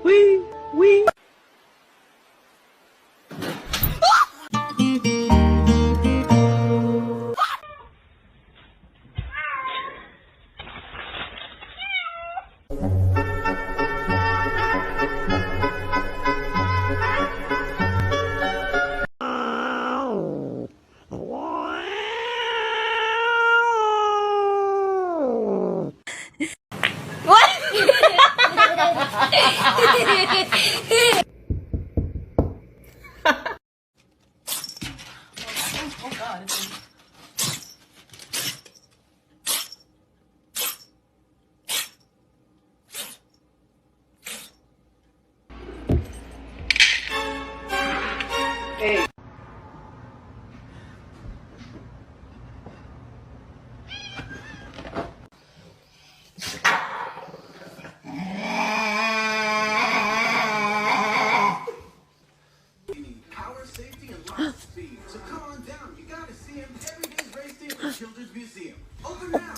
Wee, wee. Museum. Open now.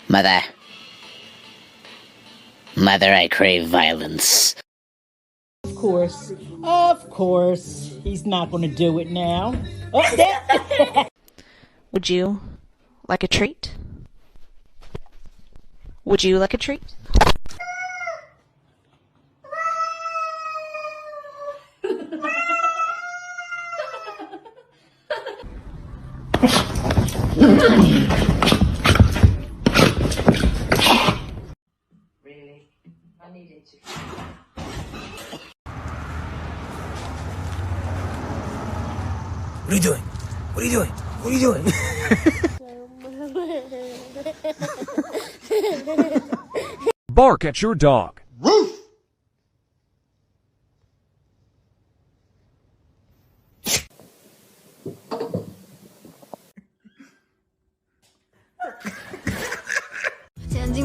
Mother. Mother, I crave violence. Of course. He's not going to do it now. Oh, Would you like a treat? Would you like a treat? Really? I needed to. What are you doing? What are you doing? What are you doing? Bark at your dog. Roof!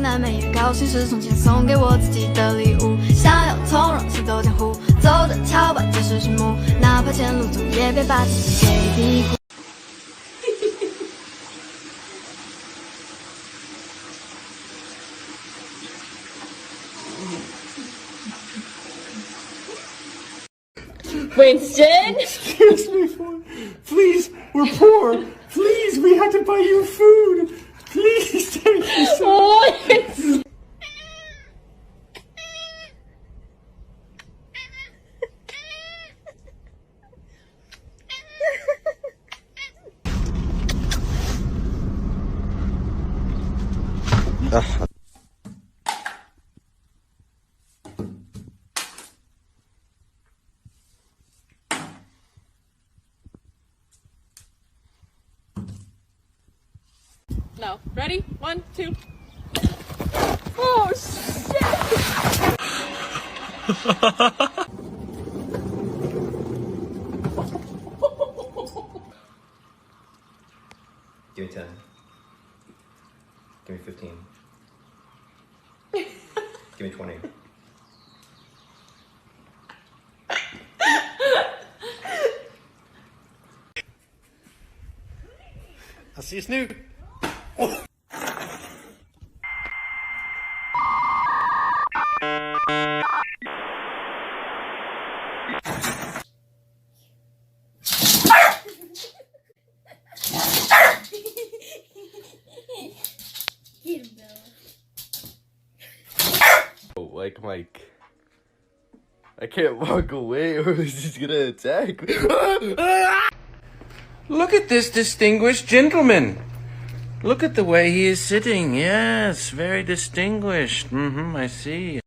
南美也高兴是从前送给我自己的礼物，想要从容行走江湖，走着瞧吧，这是序幕，哪怕前路总也别把自己给低估。Winston? Excuse me, please, we're poor. Please, we had to buy you food. Please, thank you so much. No. Ready? 1, 2. Oh, shit! Give me 10. Give me 15. Give me 20. I'll see you, Snoop. Like, I can't walk away or he's gonna attack. Look at this distinguished gentleman. Look at the way he is sitting. Yes, very distinguished. I see.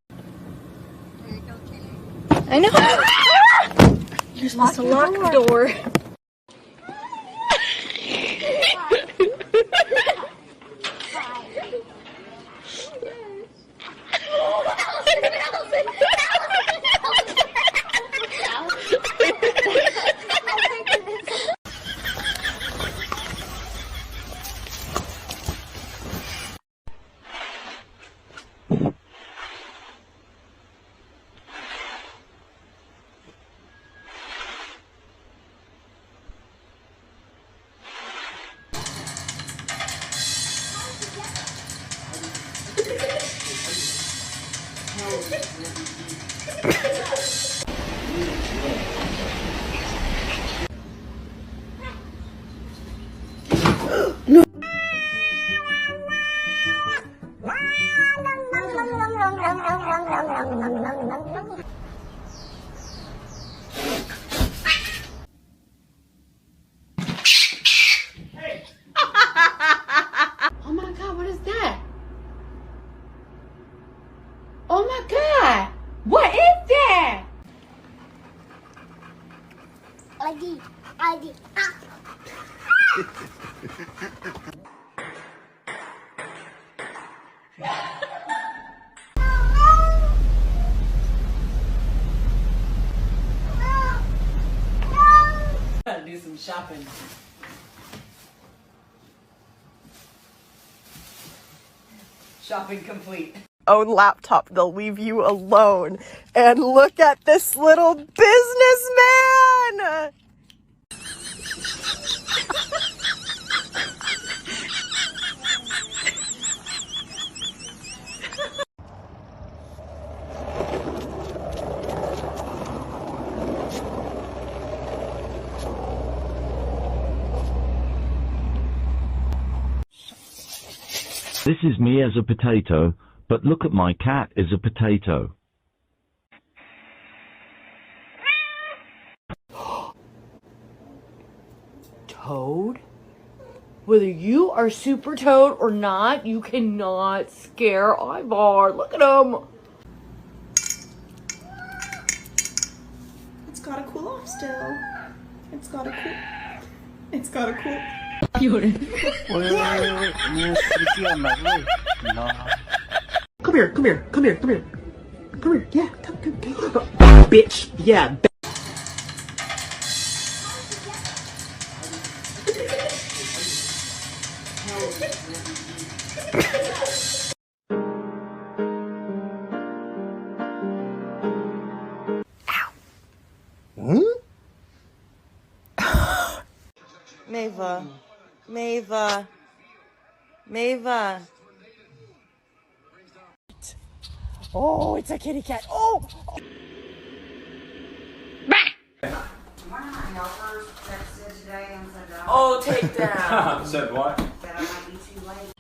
I know. You're supposed to lock the door. Oh my god, what is that? Oh my god! What is that? ID. Gotta do some shopping. Shopping complete. Own laptop, they'll leave you alone. And look at this little businessman! This is me as a potato, but look at my cat as a potato. Toad? Whether you are super Toad or not, you cannot scare Ivar. Look at him. It's gotta cool off still. It's gotta cool. Wait. Come here. Yeah, come. Bitch. Yeah. Mava. Oh, it's a kitty cat. Oh! One of my helpers texted today and said that Oh, take down. Said what? I might be too late.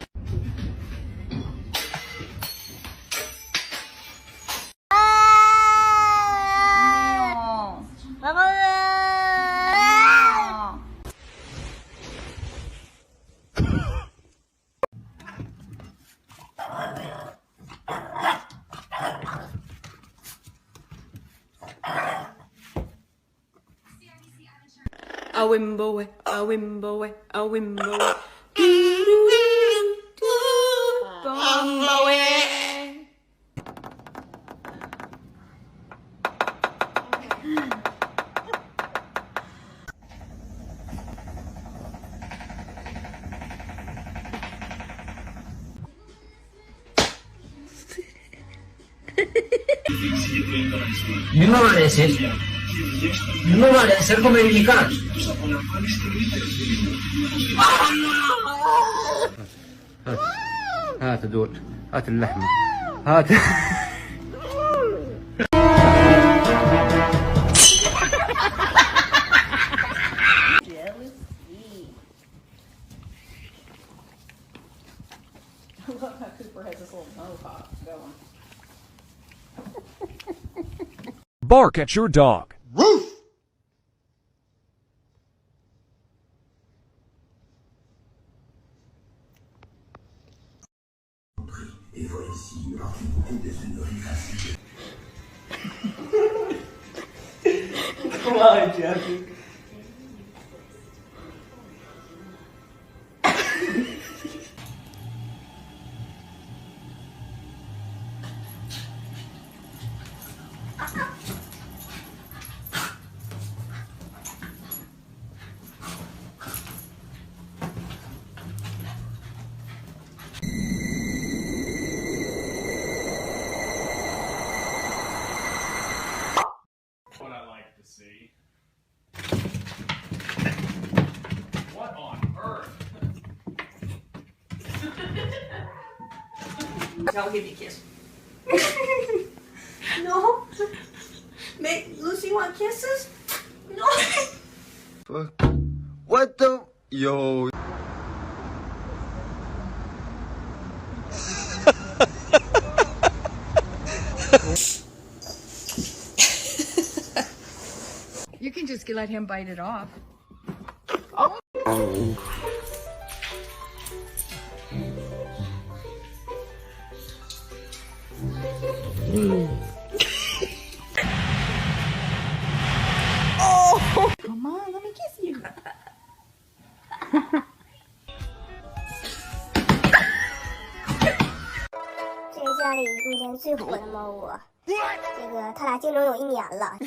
A wimbo, a wimbo, a wimbo. You know what this is? You know what this is? Come here, you can't. هات دول هات اللحمة هات I love how Cooper has this little mohawk going. Bark at your dog. Roof! Et voici un beaucoup de sonneries classiques. Why, Jeffy? What I like to see. What on earth? I'll give you a kiss. No. Lucy, you want kisses? No. Fuck. What the? Yo. You can just let him bite it off. Oh! Come on, let me kiss you. 这是家里目前最火的猫窝，这个他俩竞争有1年了。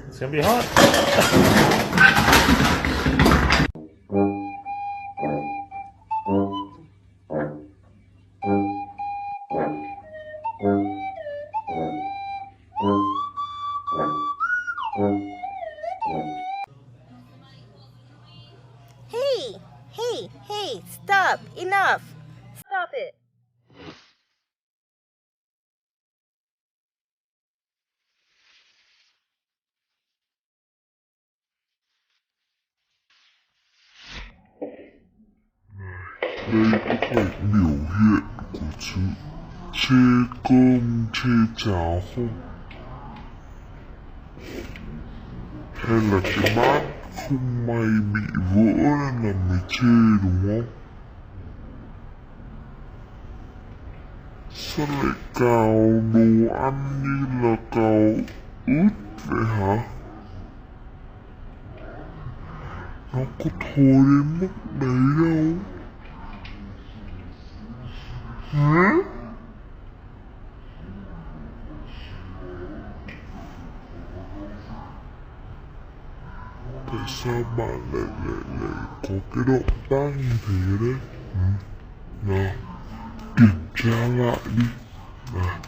It's gonna be hot. Hey, stop, enough. Stop it. Hay là cái bát không may bị vỡ nên là mày chê đúng không? Sao lại cào đồ ăn như là cào ướt vậy hả? Nó có thối đến mức đấy đâu. Hả? Tại sao bạn lại có cái động tác như thế đấy? Nào, kiểm tra lại đi. Nào.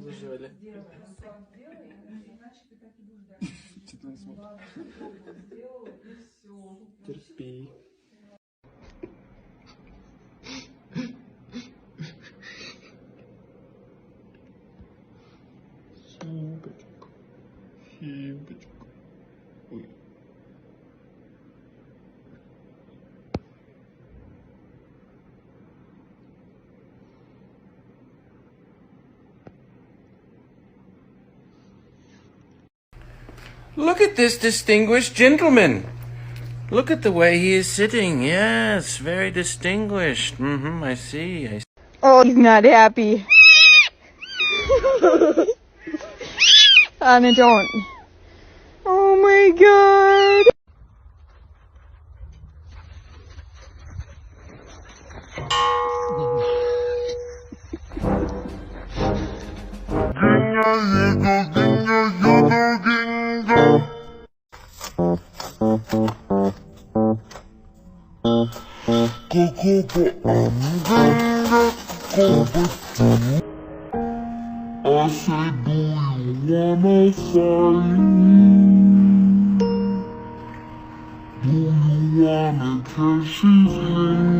Зажали. Терпи. Химочка. Химочка. Ой. Look at this distinguished gentleman. Look at the way he is sitting. Yes, very distinguished. I see. Oh, he's not happy. Anna, don't. Oh my god. I said, do you wanna fight? Do you wanna catch his hand?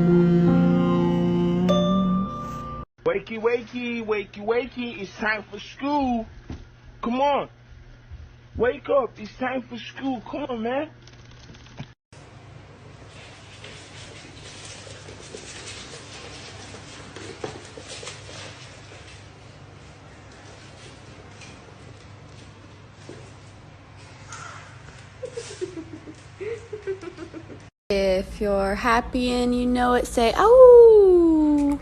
Wakey, wakey, wakey, wakey, it's time for school. Come on. Wake up, it's time for school. Come on, man. If you're happy and you know it, say, "Oh."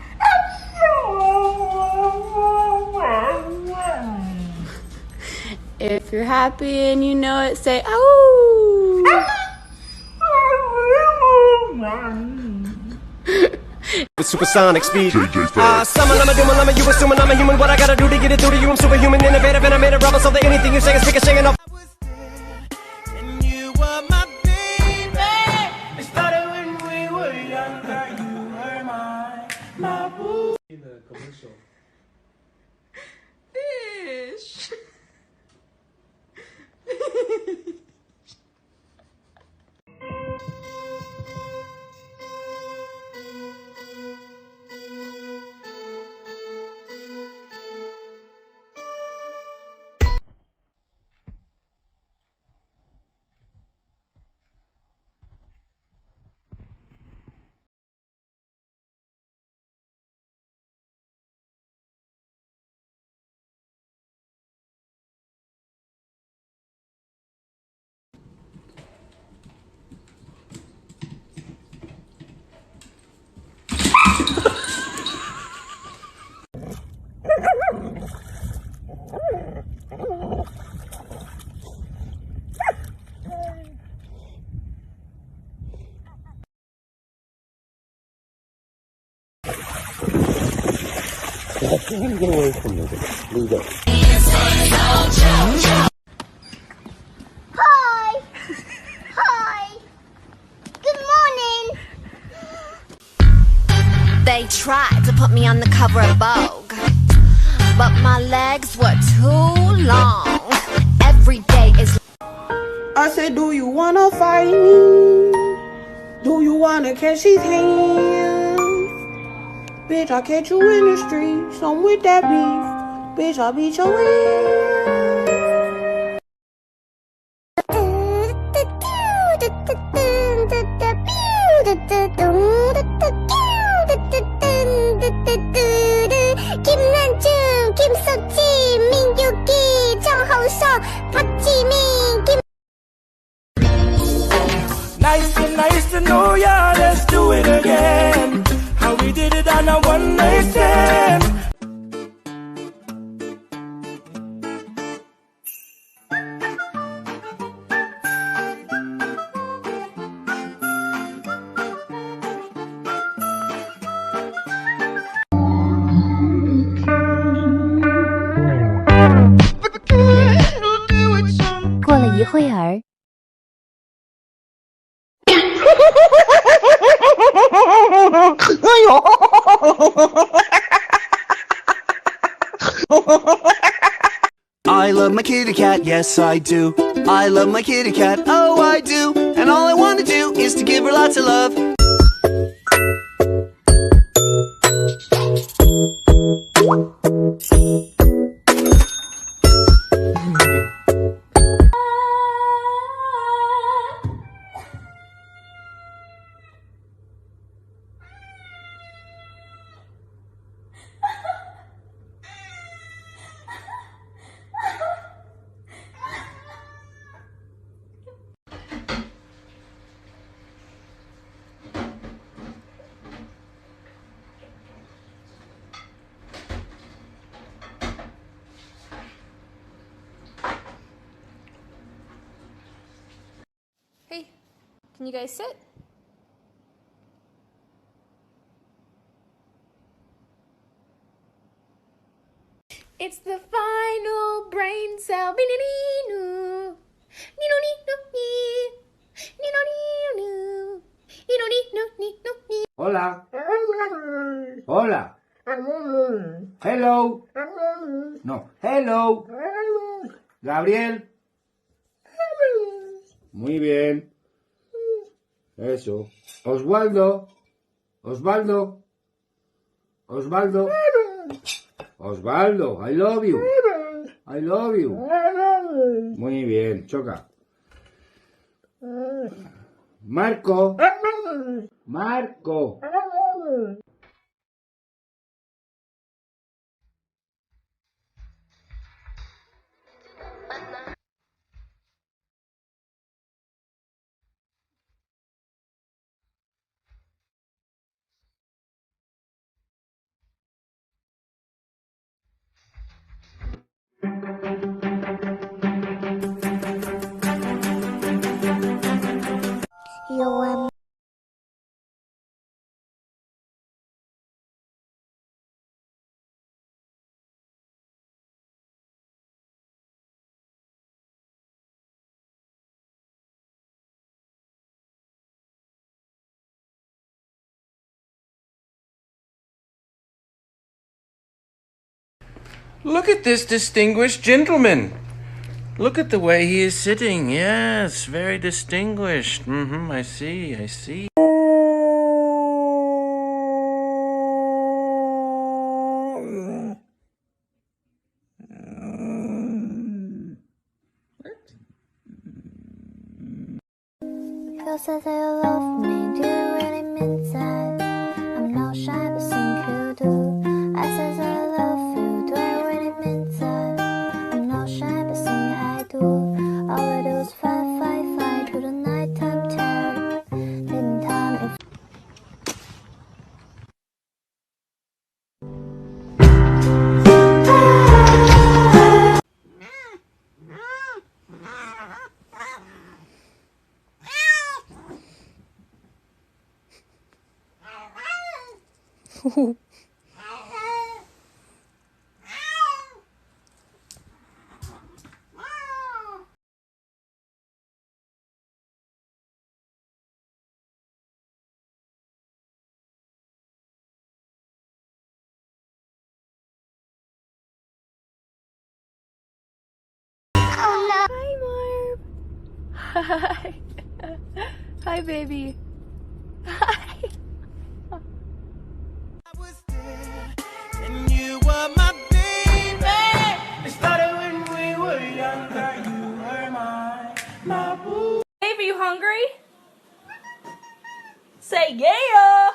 If you're happy and you know it, say, "Oh." With supersonic speed. Summon, you assuming I'm a human. What I gotta do to get it through to you? I'm superhuman, innovative, and I made a rubber so that anything you say is stick a shaking up. Fish. Get away from me. Leave it. Hi! Hi! Good morning! They tried to put me on the cover of Vogue, but my legs were too long. Every day is. I said, do you wanna fight me? Do you wanna catch these hands? Bitch, I'll catch you in the streets. I'm with that beef. Bitch, I'll beat your ass. 김난중, 김석지, 민유기, 정홍석, 박지민, 김. Nice to know ya. Let's do it again. How we did it on a one night stand. I love my kitty cat, yes I do. I love my kitty cat, oh I do. And all I want to do is to give her lots of love. Hey, can you guys sit? It's the final brain cell. Hola. Hola. Hello. No, hello. Gabriel. Muy bien. Eso. Osvaldo. Osvaldo. Osvaldo. Osvaldo, I love you. I love you. Muy bien, choca. Marco. Marco. You Look at this distinguished gentleman. Look at the way he is sitting. Yes, very distinguished. I see, I see. You said that you love me, do you really mean that? I'm not shy, but think you do. I said that I love you, do I really mean that? I'm not shy, but think I do. All I do is fight, fight, fight to the nighttime terror. Didn't time if Hi, Marv. Hi. Hi, baby. Hi. And you were my baby. It started when we were younger. You were my boo. Babe, are you hungry? Say yeah!